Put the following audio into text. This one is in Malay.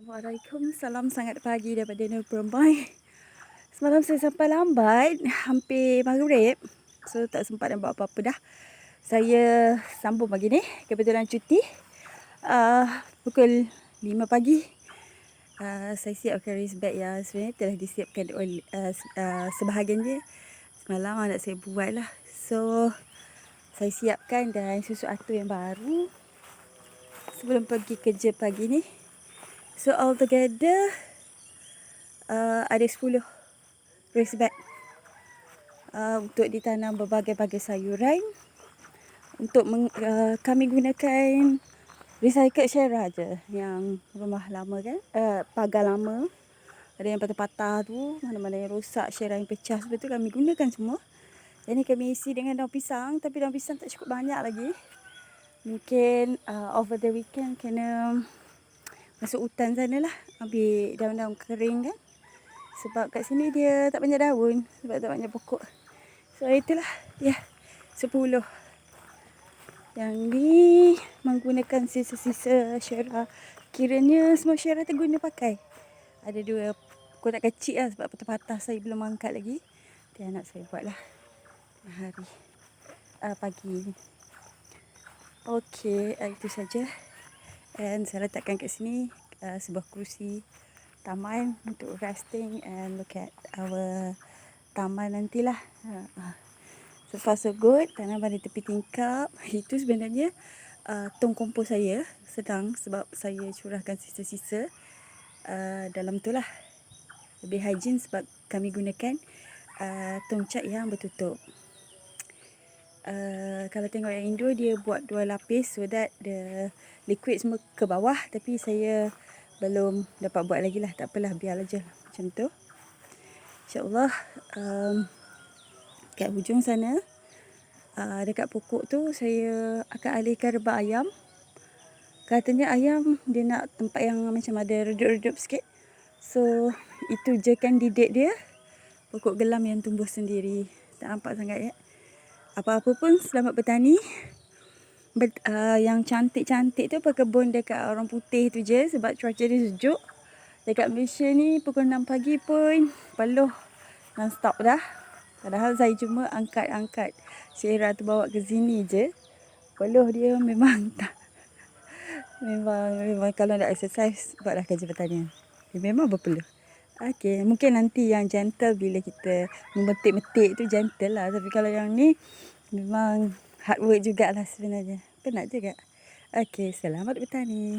Waalaikumsalam, sangat pagi daripada Nur Perempuan. Semalam saya sampai lambat, hampir maghrib. So tak sempat nak buat apa-apa dah. Saya sambung pagi ni, kebetulan cuti. Pukul 5 pagi. Saya siapkan wrist bag yang sebenarnya telah disiapkan oleh sebahagian dia. Semalam anak saya buat lah. So saya siapkan dan sesuatu yang baru sebelum pergi kerja pagi ni. So altogether ada 10 raised bed untuk ditanam berbagai-bagai sayuran. Untuk kami gunakan recycled share je, yang rumah lama kan, pagar lama, ada yang patah-patah tu, mana-mana yang rosak, share yang pecah, sebab tu kami gunakan semua. Jadi kami isi dengan daun pisang, tapi daun pisang tak cukup banyak lagi. Mungkin over the weekend kena masuk hutan sana lah, ambil daun-daun kering kan. Sebab kat sini dia tak banyak daun, sebab tak banyak pokok. So itulah, ya, 10. Yang ni menggunakan sisa-sisa syarah. Kiranya semua syarah terguna pakai. Ada 2 kotak kecil lah, sebab patah-patah saya belum angkat lagi. Dan anak saya buat lah hari pagi ni. Okey, itu saja. Dan saya letakkan kat sini sebuah kerusi taman untuk resting and look at our taman nantilah. So far so good. Tanaman di tepi tingkap. Itu sebenarnya tong kompos saya sedang, sebab saya curahkan sisa-sisa dalam tu lah. Lebih hygiene sebab kami gunakan tong cat yang bertutup. Kalau tengok yang Indo, dia buat 2 lapis so that the liquid semua ke bawah. Tapi saya belum dapat buat lagi lah. Tak apalah, biar aja macam tu. InsyaAllah kat hujung sana, dekat pokok tu saya akan alihkan rebak ayam. Katanya ayam dia nak tempat yang macam ada redup-redup sikit. So itu je kan didik dia. Pokok gelam yang tumbuh sendiri. Tak nampak sangat ya. Apa-apa pun selamat bertani. Yang cantik-cantik tu berkebun dekat orang putih tu je, sebab cuaca dia sejuk. Dekat Malaysia ni pukul 6 pagi pun peluh non-stop dah. Padahal saya cuma angkat-angkat syarah tu bawa ke sini je. Peluh dia memang tak. Memang kalau nak exercise, buatlah kerja pertanian. Dia memang berpeluh. Okey, mungkin nanti yang gentle bila kita memetik-metik tu gentle lah. Tapi kalau yang ni memang hard work jugalah sebenarnya. Penat juga. Okey, selamat bertani.